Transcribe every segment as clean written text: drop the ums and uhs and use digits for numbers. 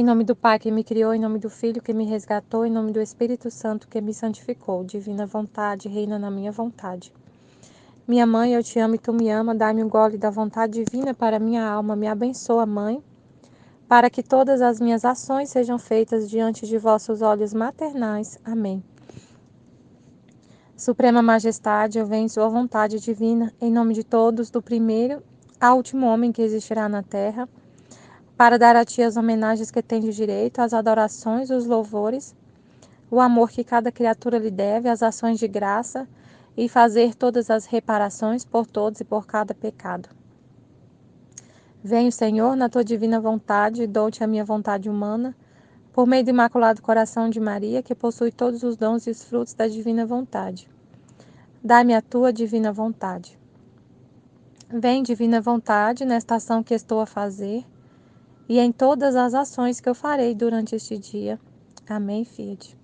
Em nome do Pai que me criou, em nome do Filho que me resgatou, em nome do Espírito Santo que me santificou. Divina vontade, reina na minha vontade. Minha mãe, eu te amo e tu me ama. Dá-me um gole da vontade divina para minha alma. Me abençoa, mãe, para que todas as minhas ações sejam feitas diante de vossos olhos maternais. Amém. Suprema Majestade, eu venho em sua vontade divina, em nome de todos, do primeiro ao último homem que existirá na terra, para dar a ti as homenagens que tem de direito, as adorações, os louvores, o amor que cada criatura lhe deve, as ações de graça e fazer todas as reparações por todos e por cada pecado. Venho, Senhor, na tua divina vontade, dou-te a minha vontade humana, por meio do Imaculado Coração de Maria, que possui todos os dons e os frutos da divina vontade. Dá-me a tua divina vontade. Vem, divina vontade, nesta ação que estou a fazer, e em todas as ações que eu farei durante este dia. Amém, Fiat.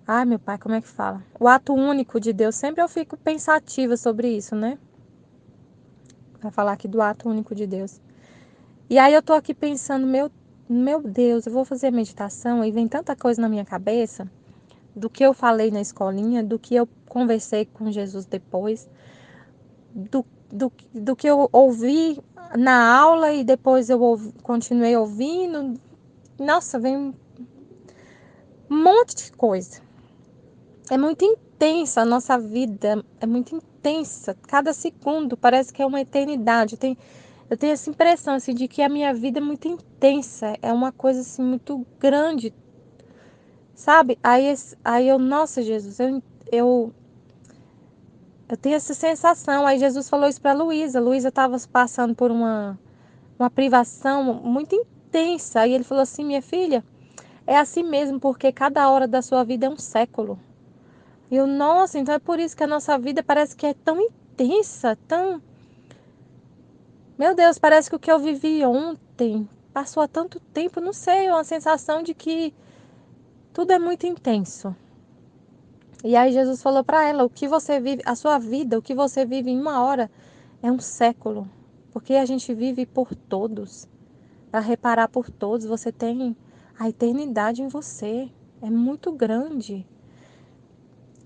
Ai, meu pai, como é que fala? O ato único de Deus, sempre eu fico pensativa sobre isso, né? Vai falar aqui do ato único de Deus. E aí eu tô aqui pensando, meu Deus, eu vou fazer meditação e vem tanta coisa na minha cabeça, do que eu falei na escolinha, do que eu conversei com Jesus depois, do que eu ouvi na aula e depois continuei ouvindo. Nossa, vem um monte de coisa. É muito intensa a nossa vida, é muito intensa. Cada segundo parece que é uma eternidade. Eu tenho essa impressão assim, de que a minha vida é muito intensa, é uma coisa assim, muito grande, sabe? Aí eu, nossa, Jesus, eu tenho essa sensação. Aí Jesus falou isso para Luísa. Luísa estava passando por uma privação muito intensa. Aí ele falou assim: minha filha, é assim mesmo, porque cada hora da sua vida é um século. E eu, nossa, então é por isso que a nossa vida parece que é tão intensa, tão. Meu Deus, parece que o que eu vivi ontem passou há tanto tempo, não sei, é uma sensação de que tudo é muito intenso. E aí Jesus falou para ela: o que você vive, a sua vida, o que você vive em uma hora é um século. Porque a gente vive por todos, para reparar por todos. Você tem a eternidade em você, é muito grande.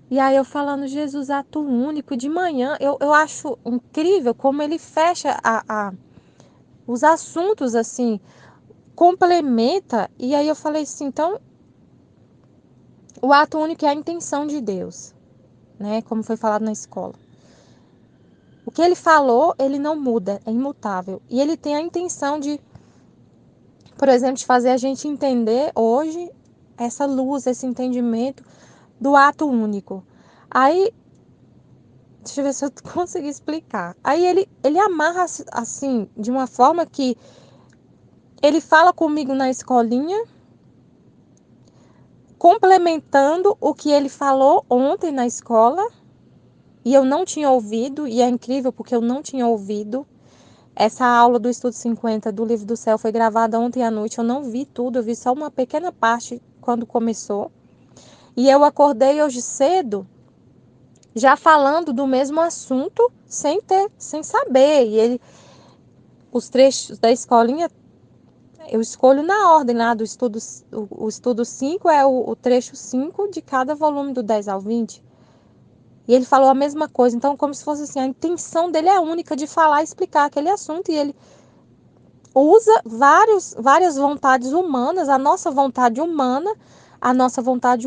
E aí eu falando, Jesus, ato único, de manhã, eu acho incrível como ele fecha os assuntos assim, complementa. E aí eu falei assim, então, o ato único é a intenção de Deus, né? Como foi falado na escola. O que ele falou, ele não muda, é imutável. E ele tem a intenção de, por exemplo, de fazer a gente entender hoje essa luz, esse entendimento do ato único. Aí, deixa eu ver se eu consegui explicar. Aí ele amarra assim, de uma forma que ele fala comigo na escolinha, complementando o que ele falou ontem na escola, e eu não tinha ouvido, e é incrível porque eu não tinha ouvido. Essa aula do Estudo 50 do Livro do Céu foi gravada ontem à noite, eu não vi tudo, eu vi só uma pequena parte quando começou. E eu acordei hoje cedo, já falando do mesmo assunto, sem saber. Os trechos da escolinha, eu escolho na ordem lá do estudo. O estudo 5 é o trecho 5 de cada volume do 10 ao 20. E ele falou a mesma coisa. Então, como se fosse assim, a intenção dele é única de falar e explicar aquele assunto. E ele usa várias vontades humanas, a nossa vontade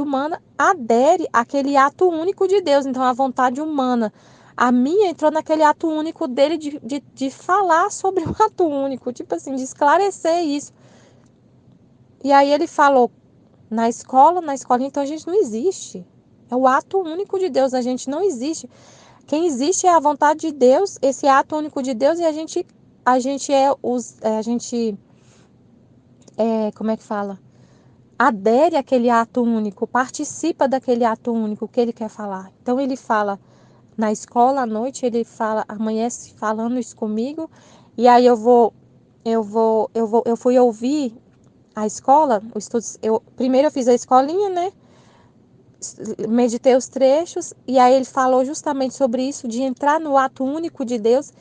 humana adere àquele ato único de Deus. Então, a vontade humana, a minha entrou naquele ato único dele de falar sobre o ato único, tipo assim, de esclarecer isso. E aí ele falou na escola, então a gente não existe. É o ato único de Deus, a gente não existe. Quem existe é a vontade de Deus, esse ato único de Deus, e como é que fala? Adere àquele ato único, participa daquele ato único que ele quer falar. Então ele fala na escola à noite, ele fala, amanhece falando isso comigo, e aí eu fui ouvir a escola, primeiro eu fiz a escolinha, né? meditei os trechos, e aí ele falou justamente sobre isso, de entrar no ato único de Deus,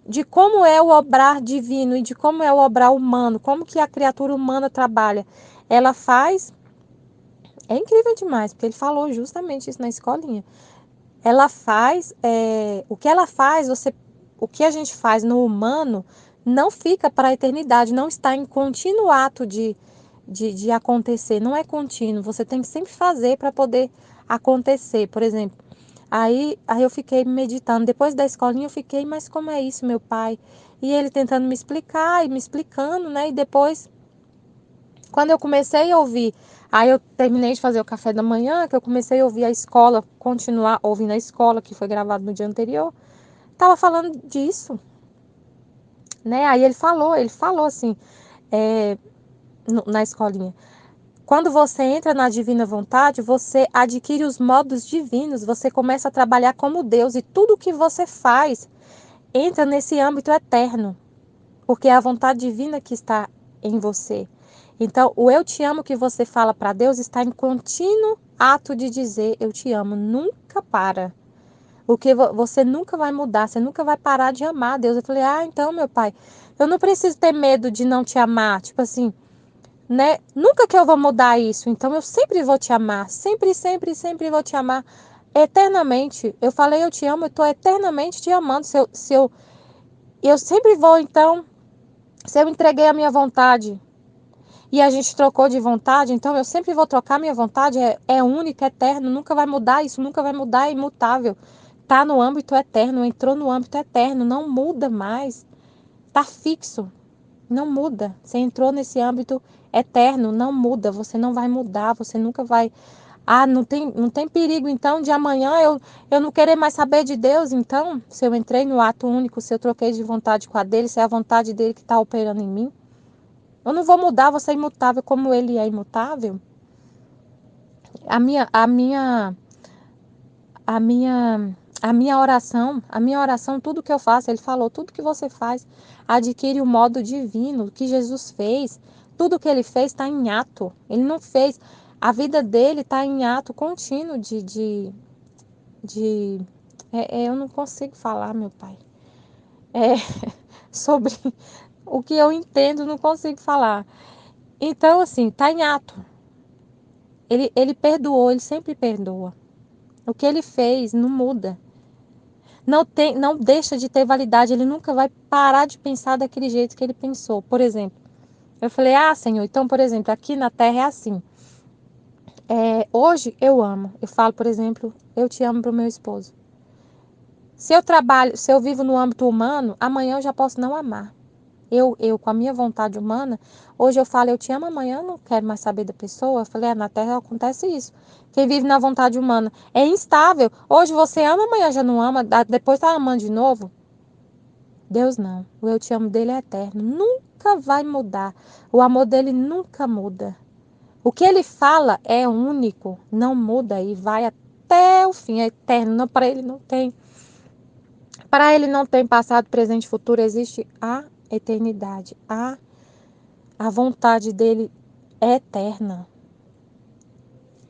de como é o obrar divino e de como é o obrar humano, como que a criatura humana trabalha. Ela faz, é incrível demais, porque ele falou justamente isso na escolinha. Ela faz, o que ela faz, o que a gente faz no humano não fica para a eternidade, não está em contínuo ato de acontecer, não é contínuo, você tem que sempre fazer para poder acontecer, por exemplo. Aí eu fiquei meditando, depois da escolinha eu fiquei, mas como é isso, meu pai? E ele tentando me explicar e me explicando, né? E depois, quando eu comecei a ouvir, aí eu terminei de fazer o café da manhã, que eu comecei a ouvir a escola, continuar ouvindo a escola, que foi gravado no dia anterior, tava falando disso, né? Aí ele falou assim, na escolinha. Quando você entra na divina vontade, você adquire os modos divinos, você começa a trabalhar como Deus e tudo que você faz entra nesse âmbito eterno, porque é a vontade divina que está em você. Então, o eu te amo que você fala para Deus está em contínuo ato de dizer eu te amo, nunca para. Porque você nunca vai mudar, você nunca vai parar de amar Deus. Eu falei, então, meu pai, eu não preciso ter medo de não te amar. Tipo assim, né? Nunca que eu vou mudar isso. Então eu sempre vou te amar, sempre, sempre, sempre vou te amar eternamente. Eu falei eu te amo, eu estou eternamente te amando. Eu sempre vou, então, se eu entreguei a minha vontade e a gente trocou de vontade, então eu sempre vou trocar minha vontade, é única, é eterno, nunca vai mudar isso, nunca vai mudar, é imutável. Tá no âmbito eterno, entrou no âmbito eterno, não muda mais, tá fixo. Não muda. Você entrou nesse âmbito eterno, não muda. Você não vai mudar, você nunca vai. Não tem perigo então de amanhã eu não querer mais saber de Deus. Então, se eu entrei no ato único, se eu troquei de vontade com a dele, se é a vontade dele que está operando em mim, eu não vou mudar, vou ser imutável como ele é imutável. A minha, a minha, a minha oração, tudo que eu faço, ele falou, tudo que você faz adquire o modo divino que Jesus fez. Tudo que ele fez está em ato. Ele não fez. A vida dele está em ato contínuo de eu não consigo falar, meu pai. É, sobre o que eu entendo, não consigo falar. Então, assim, está em ato. Ele perdoou, ele sempre perdoa. O que ele fez não muda. Não deixa de ter validade, ele nunca vai parar de pensar daquele jeito que ele pensou. Por exemplo, eu falei, Senhor, então, por exemplo, aqui na Terra é assim. Hoje eu amo. Eu falo, por exemplo, eu te amo para o meu esposo. Se eu vivo no âmbito humano, amanhã eu já posso não amar. Eu com a minha vontade humana, hoje eu falo, eu te amo, amanhã eu não quero mais saber da pessoa. Eu falei, na Terra acontece isso. Quem vive na vontade humana é instável. Hoje você ama, amanhã já não ama, depois tá amando de novo. Deus não. O eu te amo dele é eterno. Nunca vai mudar. O amor dele nunca muda. O que ele fala é único, não muda e vai até o fim, é eterno. Não, para ele não tem. Para ele não tem passado, presente e futuro, existe a eternidade. A vontade dele é eterna.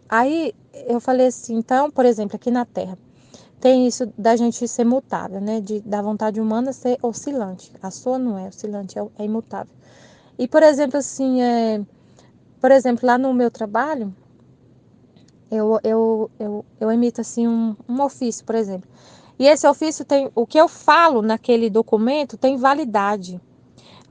Aí eu falei assim, então, por exemplo, aqui na Terra, tem isso da gente ser mutável, né? Da vontade humana ser oscilante. A sua não é oscilante, é imutável. E, por exemplo, assim, por exemplo, lá no meu trabalho, eu emito assim um ofício, por exemplo. E esse ofício tem, o que eu falo naquele documento tem validade.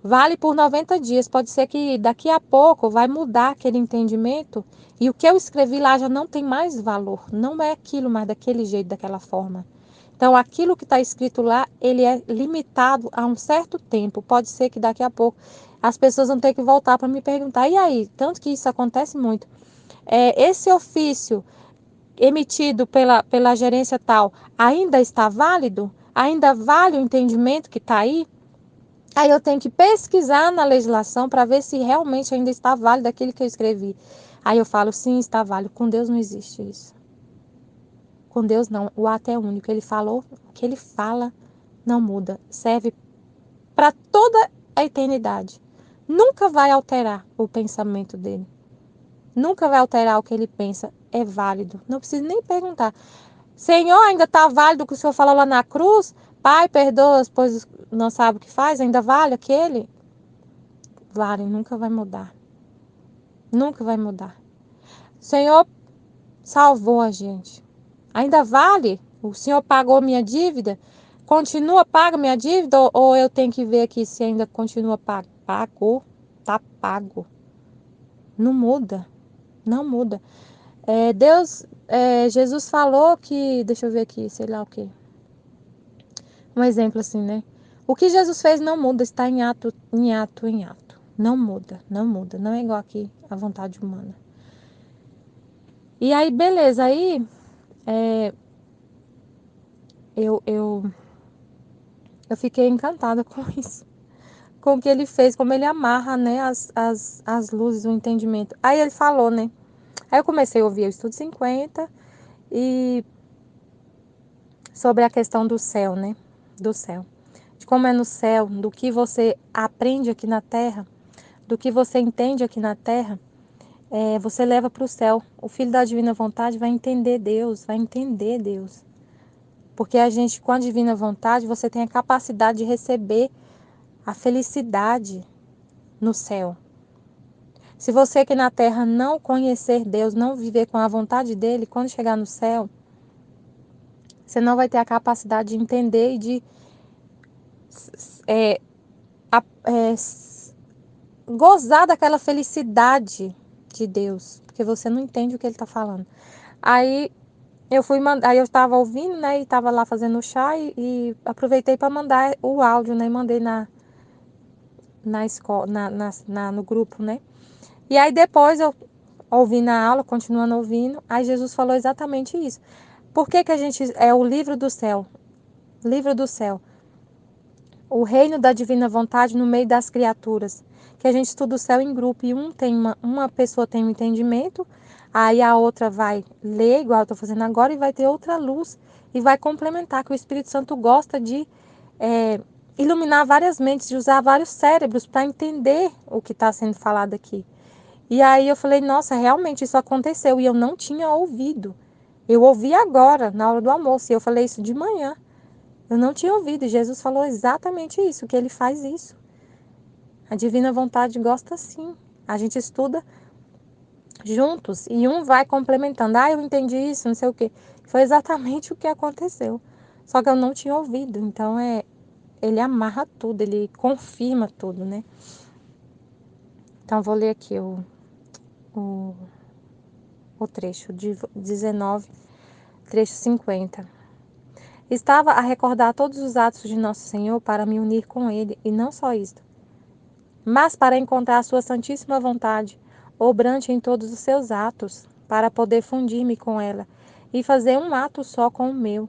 Vale por 90 dias. Pode ser que daqui a pouco vai mudar aquele entendimento e o que eu escrevi lá já não tem mais valor. Não é aquilo mais daquele jeito, daquela forma. Então, aquilo que está escrito lá, ele é limitado a um certo tempo. Pode ser que daqui a pouco as pessoas vão ter que voltar para me perguntar. E aí? Tanto que isso acontece muito. Esse ofício emitido pela gerência tal ainda está válido? Ainda vale o entendimento que está aí? Aí eu tenho que pesquisar na legislação para ver se realmente ainda está válido aquilo que eu escrevi. Aí eu falo, sim, está válido. Com Deus não existe isso. Com Deus não. O ato é único. Ele falou, o que ele fala não muda. Serve para toda a eternidade. Nunca vai alterar o pensamento dele. nunca vai alterar o que ele pensa. É válido. Não precisa nem perguntar. Senhor, ainda está válido o que o Senhor falou lá na cruz? Pai, perdoa, pois não sabe o que faz. Ainda vale aquele? Vale, nunca vai mudar. Nunca vai mudar. O Senhor salvou a gente. Ainda vale? O Senhor pagou minha dívida? Continua paga minha dívida? Ou eu tenho que ver aqui se ainda continua pago? Pagou. Tá pago. Não muda. Não muda. Jesus falou que, deixa eu ver aqui, sei lá o quê. Um exemplo assim, né? O que Jesus fez não muda, está em ato, em ato, em ato. Não muda, não muda. Não é igual aqui a vontade humana. E aí, beleza. Aí, eu fiquei encantada com isso. Com o que ele fez, como ele amarra, né, as luzes, o entendimento. Aí ele falou, né? Aí eu comecei a ouvir o Estudo 50 e sobre a questão do céu, né? Do céu. De como é no céu, do que você aprende aqui na terra, do que você entende aqui na terra, você leva para o céu. O filho da divina vontade vai entender Deus, vai entender Deus. Porque a gente, com a divina vontade, você tem a capacidade de receber a felicidade no céu. Se você aqui na terra não conhecer Deus, não viver com a vontade dele, quando chegar no céu, você não vai ter a capacidade de entender e de é, é, gozar daquela felicidade de Deus, porque você não entende o que ele está falando. Aí aí eu estava ouvindo, né, e estava lá fazendo o chá e aproveitei para mandar o áudio, né, mandei na escola, no grupo, né. E aí depois eu ouvi na aula, continuando ouvindo, aí Jesus falou exatamente isso. Por que que a gente é o livro do céu? Livro do céu. O reino da divina vontade no meio das criaturas. Que a gente estuda o céu em grupo e uma pessoa tem um entendimento, aí a outra vai ler, igual eu estou fazendo agora, e vai ter outra luz e vai complementar, que o Espírito Santo gosta de iluminar várias mentes, de usar vários cérebros para entender o que está sendo falado aqui. E aí eu falei, nossa, realmente isso aconteceu e eu não tinha ouvido. Eu ouvi agora, na hora do almoço, e eu falei isso de manhã. Eu não tinha ouvido, e Jesus falou exatamente isso, que ele faz isso. A divina vontade gosta sim. A gente estuda juntos e um vai complementando. Ah, eu entendi isso, não sei o quê. Foi exatamente o que aconteceu. Só que eu não tinha ouvido. Então ele amarra tudo, ele confirma tudo, né? Então vou ler aqui o, o trecho de 19, trecho 50. Estava a recordar todos os atos de Nosso Senhor para me unir com Ele, e não só isto, mas para encontrar a sua santíssima vontade, obrante em todos os seus atos, para poder fundir-me com ela e fazer um ato só com o meu.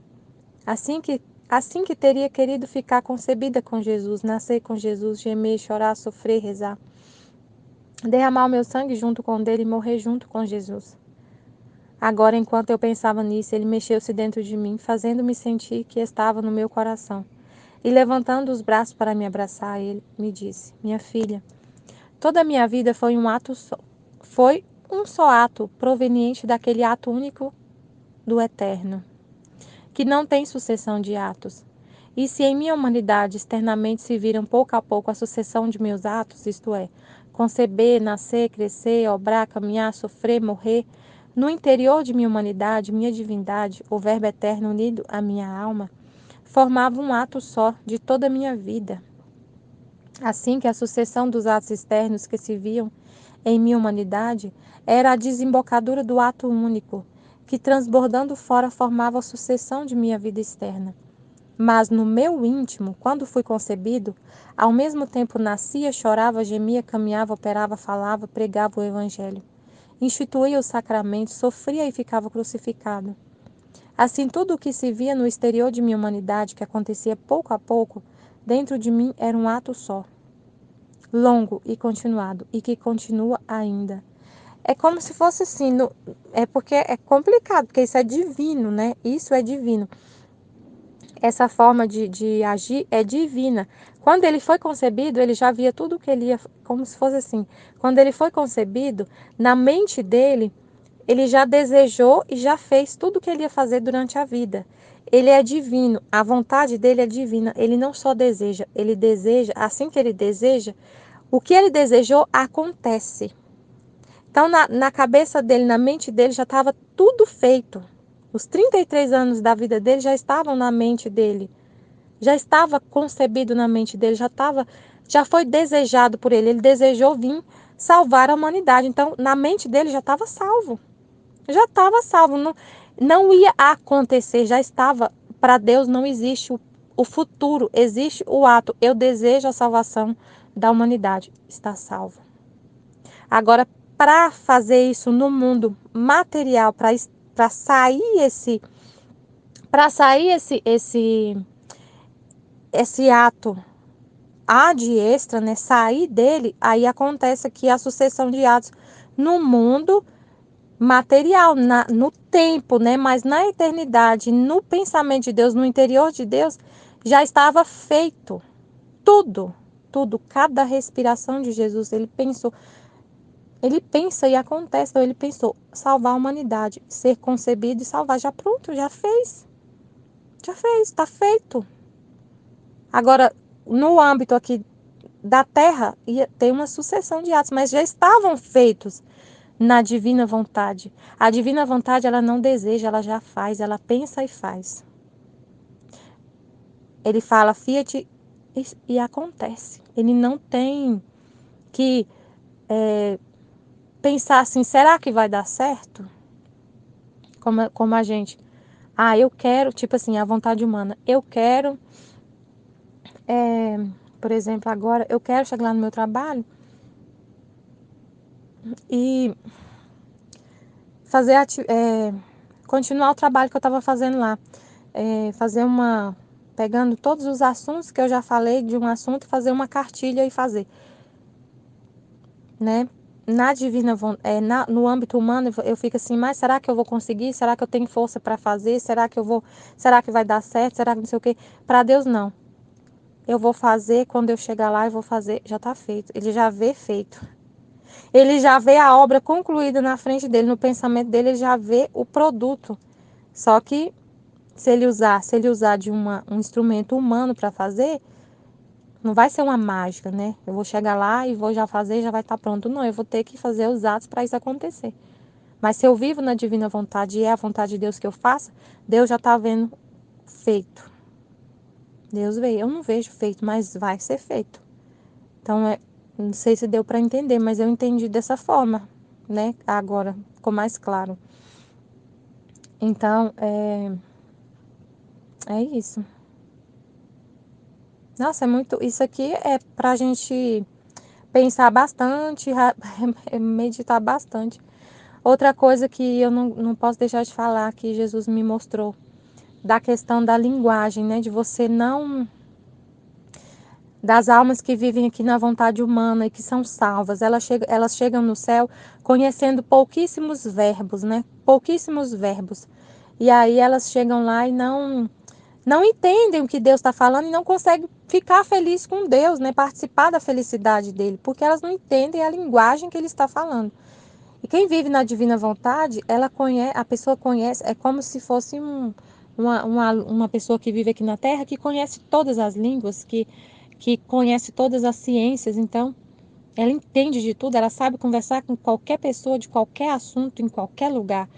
Assim que teria querido ficar concebida com Jesus, nascer com Jesus, gemer, chorar, sofrer, rezar, derramar o meu sangue junto com o dele e morrer junto com Jesus. Agora, enquanto eu pensava nisso, ele mexeu-se dentro de mim, fazendo-me sentir que estava no meu coração. E levantando os braços para me abraçar, ele me disse: Minha filha, toda a minha vida foi foi um só ato, proveniente daquele ato único do Eterno, que não tem sucessão de atos. E se em minha humanidade externamente se viram pouco a pouco a sucessão de meus atos, isto é, conceber, nascer, crescer, obrar, caminhar, sofrer, morrer, no interior de minha humanidade, minha divindade, o Verbo eterno unido à minha alma, formava um ato só de toda a minha vida. Assim que a sucessão dos atos externos que se viam em minha humanidade era a desembocadura do ato único, que transbordando fora formava a sucessão de minha vida externa. Mas no meu íntimo, quando fui concebido, ao mesmo tempo nascia, chorava, gemia, caminhava, operava, falava, pregava o Evangelho. Instituía os sacramentos, sofria e ficava crucificado. Assim, tudo o que se via no exterior de minha humanidade, que acontecia pouco a pouco, dentro de mim era um ato só, longo e continuado, e que continua ainda. É como se fosse assim, é porque é complicado, porque isso é divino, né? Isso é divino. Essa forma de agir é divina. Quando ele foi concebido, ele já via tudo o que ele ia, como se fosse assim. Quando ele foi concebido, na mente dele, ele já desejou e já fez tudo o que ele ia fazer durante a vida. Ele é divino, a vontade dele é divina. Ele não só deseja, ele deseja, assim que ele deseja, o que ele desejou acontece. Então, na cabeça dele, na mente dele, já estava tudo feito. Os 33 anos da vida dele já estavam na mente dele. Já estava concebido na mente dele, já foi desejado por ele. Ele desejou vir salvar a humanidade. Então, na mente dele já estava salvo. Já estava salvo. Não, não ia acontecer, já estava. Para Deus não existe o futuro, existe o ato. Eu desejo a salvação da humanidade. Está salvo. Agora, para fazer isso no mundo material, para sair esse ato ad extra, né, sair dele, aí acontece aqui a sucessão de atos no mundo material, no tempo, né, mas na eternidade, no pensamento de Deus, no interior de Deus, já estava feito tudo, tudo, cada respiração de Jesus, ele pensa e acontece, então ele pensou, salvar a humanidade, ser concebido e salvar, já pronto, já fez, está feito. Agora, no âmbito aqui da terra, ia ter uma sucessão de atos, mas já estavam feitos na divina vontade. A divina vontade, ela não deseja, ela já faz, ela pensa e faz. Ele fala fiat e acontece. Ele não tem que pensar assim, será que vai dar certo? Como a gente. Ah, eu quero, tipo assim, a vontade humana. Eu quero, por exemplo, agora, eu quero chegar lá no meu trabalho e fazer continuar o trabalho que eu estava fazendo lá. Fazer pegando todos os assuntos que eu já falei de um assunto, fazer uma cartilha e fazer, né? Na divina, no âmbito humano, eu fico assim, mas será que eu vou conseguir? Será que eu tenho força para fazer? Será que vai dar certo? Será que não sei o quê? Para Deus, não. Eu vou fazer, quando eu chegar lá, eu vou fazer, já está feito. Ele já vê feito. Ele já vê a obra concluída na frente dele, no pensamento dele, ele já vê o produto. Só que se ele usar de um instrumento humano para fazer, não vai ser uma mágica, né? Eu vou chegar lá e vou já fazer e já vai estar pronto. Não, eu vou ter que fazer os atos para isso acontecer. Mas se eu vivo na divina vontade e é a vontade de Deus que eu faça, Deus já está vendo feito. Deus vê, eu não vejo feito, mas vai ser feito. Então, não sei se deu para entender, mas eu entendi dessa forma, né? Agora ficou mais claro. Então, é isso. Nossa, isso aqui é para a gente pensar bastante, meditar bastante. Outra coisa que eu não posso deixar de falar, que Jesus me mostrou, da questão da linguagem, né? De você não... Das almas que vivem aqui na vontade humana e que são salvas, elas chegam no céu conhecendo pouquíssimos verbos, né? Pouquíssimos verbos. E aí elas chegam lá e não entendem o que Deus está falando e não conseguem ficar feliz com Deus, né? Participar da felicidade dele, porque elas não entendem a linguagem que ele está falando. E quem vive na divina vontade, a pessoa conhece, é como se fosse uma pessoa que vive aqui na Terra que conhece todas as línguas, que conhece todas as ciências, então ela entende de tudo, ela sabe conversar com qualquer pessoa de qualquer assunto, em qualquer lugar.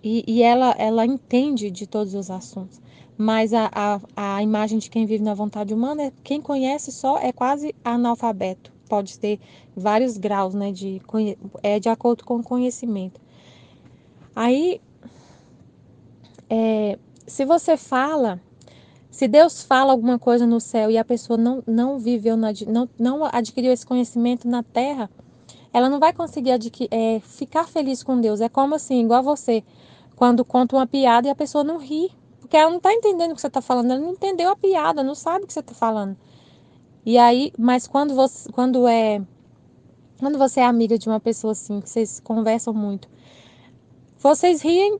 E ela entende de todos os assuntos. Mas a imagem de quem vive na vontade humana, quem conhece só é quase analfabeto. Pode ter vários graus, né, de acordo com o conhecimento. Aí, se você fala, se Deus fala alguma coisa no céu e a pessoa não viveu, não adquiriu esse conhecimento na terra, ela não vai conseguir ficar feliz com Deus. É como assim, igual você, quando conta uma piada e a pessoa não ri. Porque ela não está entendendo o que você está falando, ela não entendeu a piada, não sabe o que você está falando. E aí, mas quando você é amiga de uma pessoa assim, que vocês conversam muito, vocês riem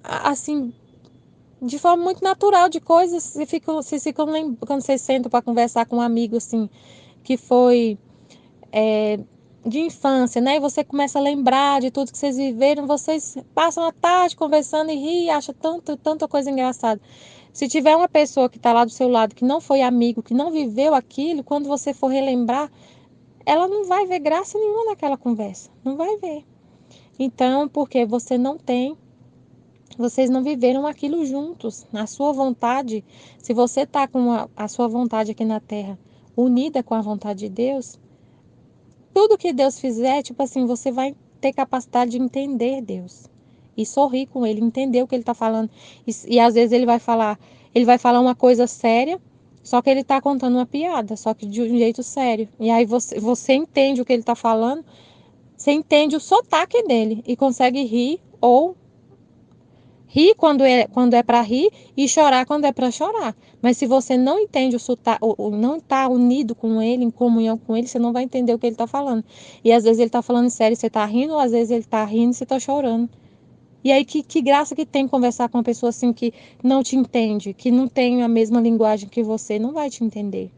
assim, de forma muito natural de coisas. Vocês ficam quando vocês sentam para conversar com um amigo assim, que foi de infância, né? E você começa a lembrar de tudo que vocês viveram, vocês passam a tarde conversando e ri, acham tanta coisa engraçada. Se tiver uma pessoa que está lá do seu lado, que não foi amigo, que não viveu aquilo, quando você for relembrar, ela não vai ver graça nenhuma naquela conversa. Não vai ver. Então, porque vocês não viveram aquilo juntos. Na sua vontade, se você está com a sua vontade aqui na Terra unida com a vontade de Deus, tudo que Deus fizer, tipo assim, você vai ter capacidade de entender Deus e sorrir com Ele, entender o que Ele está falando. E às vezes ele vai falar uma coisa séria, só que ele está contando uma piada, só que de um jeito sério. E aí você entende o que ele está falando, você entende o sotaque dele e consegue rir ou rir quando é para rir e chorar quando é para chorar. Mas se você não entende o sotaque, ou não está unido com ele, em comunhão com ele, você não vai entender o que ele está falando. E às vezes ele está falando sério e você está rindo, ou às vezes ele está rindo e você está chorando. E aí, que graça que tem conversar com uma pessoa assim que não te entende, que não tem a mesma linguagem que você, não vai te entender.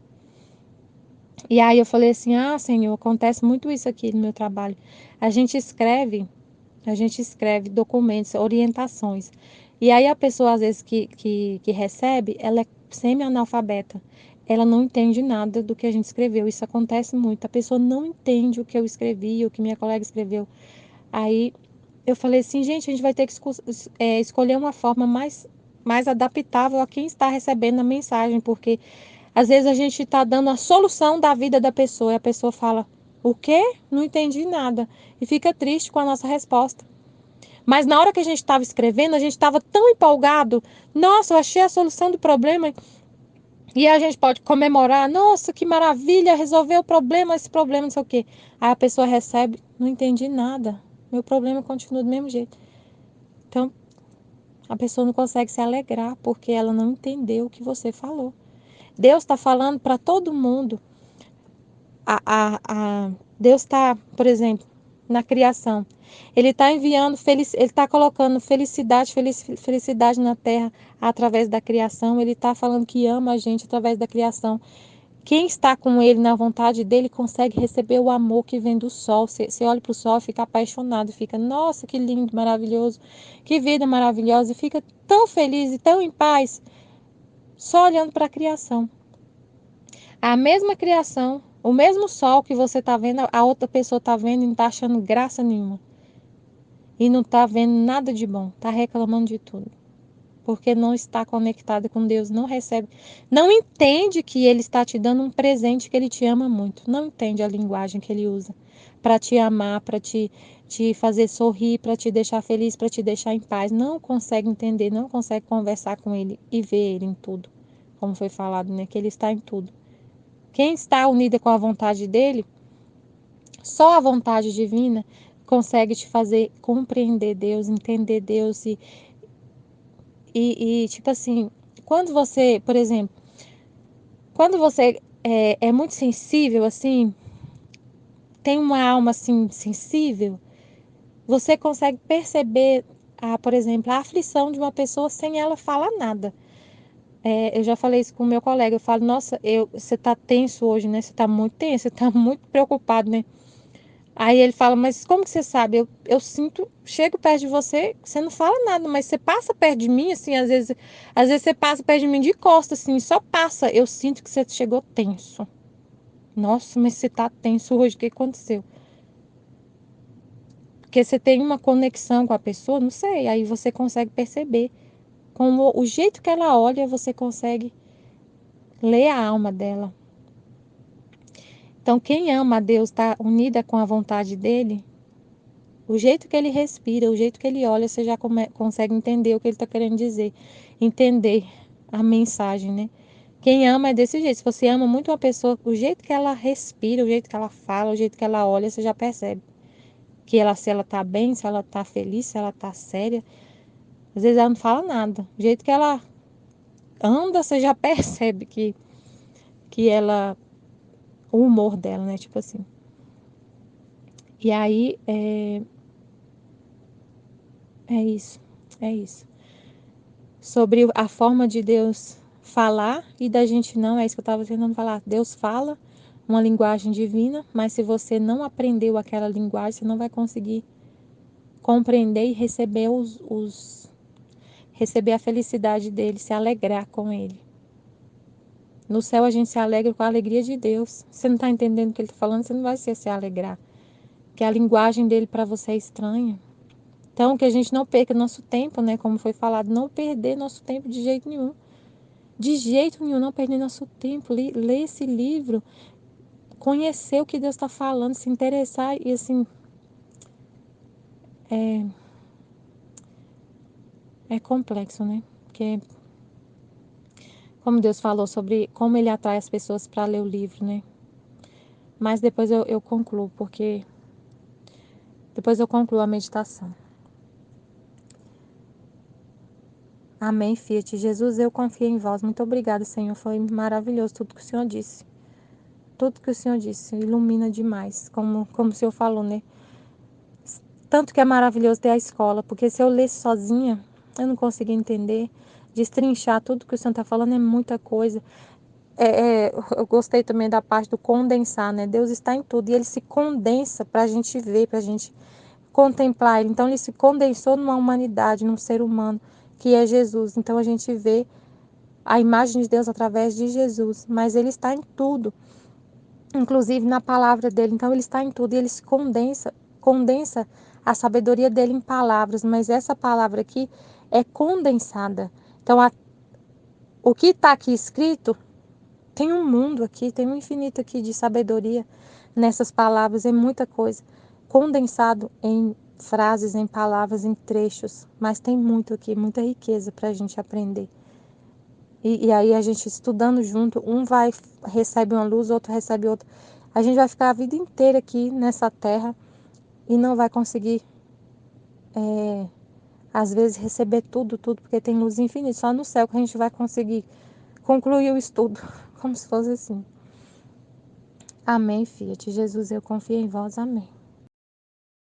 E aí eu falei assim, Senhor, acontece muito isso aqui no meu trabalho. A gente escreve documentos, orientações. E aí a pessoa, às vezes, que recebe, ela é semi-analfabeta. Ela não entende nada do que a gente escreveu. Isso acontece muito. A pessoa não entende o que eu escrevi, o que minha colega escreveu. Aí eu falei assim, gente, a gente vai ter que escolher uma forma mais adaptável a quem está recebendo a mensagem, porque às vezes a gente está dando a solução da vida da pessoa e a pessoa fala, o quê? Não entendi nada. E fica triste com a nossa resposta. Mas na hora que a gente estava escrevendo, a gente estava tão empolgado. Nossa, eu achei a solução do problema. E a gente pode comemorar. Nossa, que maravilha, resolveu o problema, esse problema, não sei o quê. Aí a pessoa recebe, não entendi nada. Meu problema continua do mesmo jeito. Então, a pessoa não consegue se alegrar porque ela não entendeu o que você falou. Deus está falando para todo mundo. Deus está, por exemplo, na criação. Ele está enviando, ele está colocando felicidade na terra através da criação. Ele está falando que ama a gente através da criação. Quem está com ele na vontade dele consegue receber o amor que vem do sol. Você olha para o sol e fica apaixonado, fica, nossa, que lindo, maravilhoso, que vida maravilhosa, e fica tão feliz e tão em paz, só olhando para a criação. A mesma criação, o mesmo sol que você está vendo, a outra pessoa está vendo e não está achando graça nenhuma. E não está vendo nada de bom, está reclamando de tudo. Porque não está conectada com Deus, não recebe, não entende que Ele está te dando um presente, que Ele te ama muito. Não entende a linguagem que Ele usa para te amar, para te fazer sorrir, para te deixar feliz, para te deixar em paz. Não consegue entender, não consegue conversar com Ele e ver Ele em tudo. Como foi falado, né? Que Ele está em tudo. Quem está unida com a vontade dele, só a vontade divina consegue te fazer compreender Deus, entender Deus tipo assim, quando você, por exemplo, quando você é muito sensível, assim, tem uma alma assim sensível, você consegue perceber, por exemplo, a aflição de uma pessoa sem ela falar nada. Eu já falei isso com o meu colega, eu falo, nossa, você tá tenso hoje, né? Você tá muito tenso, você tá muito preocupado, né? Aí ele fala, mas como que você sabe? Eu sinto, chego perto de você, você não fala nada, mas você passa perto de mim, assim, às vezes você passa perto de mim de costas, assim, só passa. Eu sinto que você chegou tenso. Nossa, mas você tá tenso hoje, o que aconteceu? Porque você tem uma conexão com a pessoa, não sei, aí você consegue perceber. Com o jeito que ela olha, você consegue ler a alma dela. Então, quem ama a Deus, está unida com a vontade dele, o jeito que ele respira, o jeito que ele olha, você já consegue entender o que ele está querendo dizer. Entender a mensagem, né? Quem ama é desse jeito. Se você ama muito uma pessoa, o jeito que ela respira, o jeito que ela fala, o jeito que ela olha, você já percebe. Se ela tá bem, se ela tá feliz, se ela tá séria. Às vezes ela não fala nada. O jeito que ela anda, você já percebe que ela... O humor dela, né? Tipo assim. E aí, é isso. É isso. sobre a forma de Deus falar e da gente não. É isso que eu estava tentando falar. Deus fala uma linguagem divina, mas se você não aprendeu aquela linguagem, você não vai conseguir compreender e receber receber a felicidade dele, se alegrar com ele. No céu a gente se alegra com a alegria de Deus. Você não está entendendo o que ele está falando, você não vai se alegrar. Que a linguagem dele para você é estranha. Então, que a gente não perca nosso tempo, né? Como foi falado, não perder nosso tempo de jeito nenhum. De jeito nenhum, não perder nosso tempo. Ler esse livro, conhecer o que Deus está falando, se interessar e assim. É complexo, né? Porque, como Deus falou sobre como ele atrai as pessoas para ler o livro, né? Mas depois eu concluo, porque depois eu concluo a meditação. Amém, Fiat. Jesus, eu confio em vós. Muito obrigada, Senhor. Foi maravilhoso tudo que o Senhor disse. Tudo que o Senhor disse ilumina demais, como o Senhor falou, né? Tanto que é maravilhoso ter a escola, porque se eu lesse sozinha, eu não conseguia entender. Destrinchar tudo que o Senhor está falando é muita coisa. Eu gostei também da parte do condensar, né? Deus está em tudo e ele se condensa para a gente ver, para a gente contemplar ele. Então, ele se condensou numa humanidade, num ser humano, que é Jesus. Então, a gente vê a imagem de Deus através de Jesus, mas ele está em tudo, inclusive na palavra dele. Então, ele está em tudo e ele se condensa a sabedoria dele em palavras, mas essa palavra aqui é condensada. Então, o que está aqui escrito tem um mundo aqui, tem um infinito aqui de sabedoria nessas palavras, é muita coisa. Condensado em frases, em palavras, em trechos, mas tem muito aqui, muita riqueza para a gente aprender. E aí a gente estudando junto, recebe uma luz, outro recebe outra. A gente vai ficar a vida inteira aqui nessa terra e não vai conseguir, às vezes, receber tudo, porque tem luz infinita. Só no céu que a gente vai conseguir concluir o estudo, como se fosse assim. Amém, Fiat. Jesus, eu confio em vós. Amém.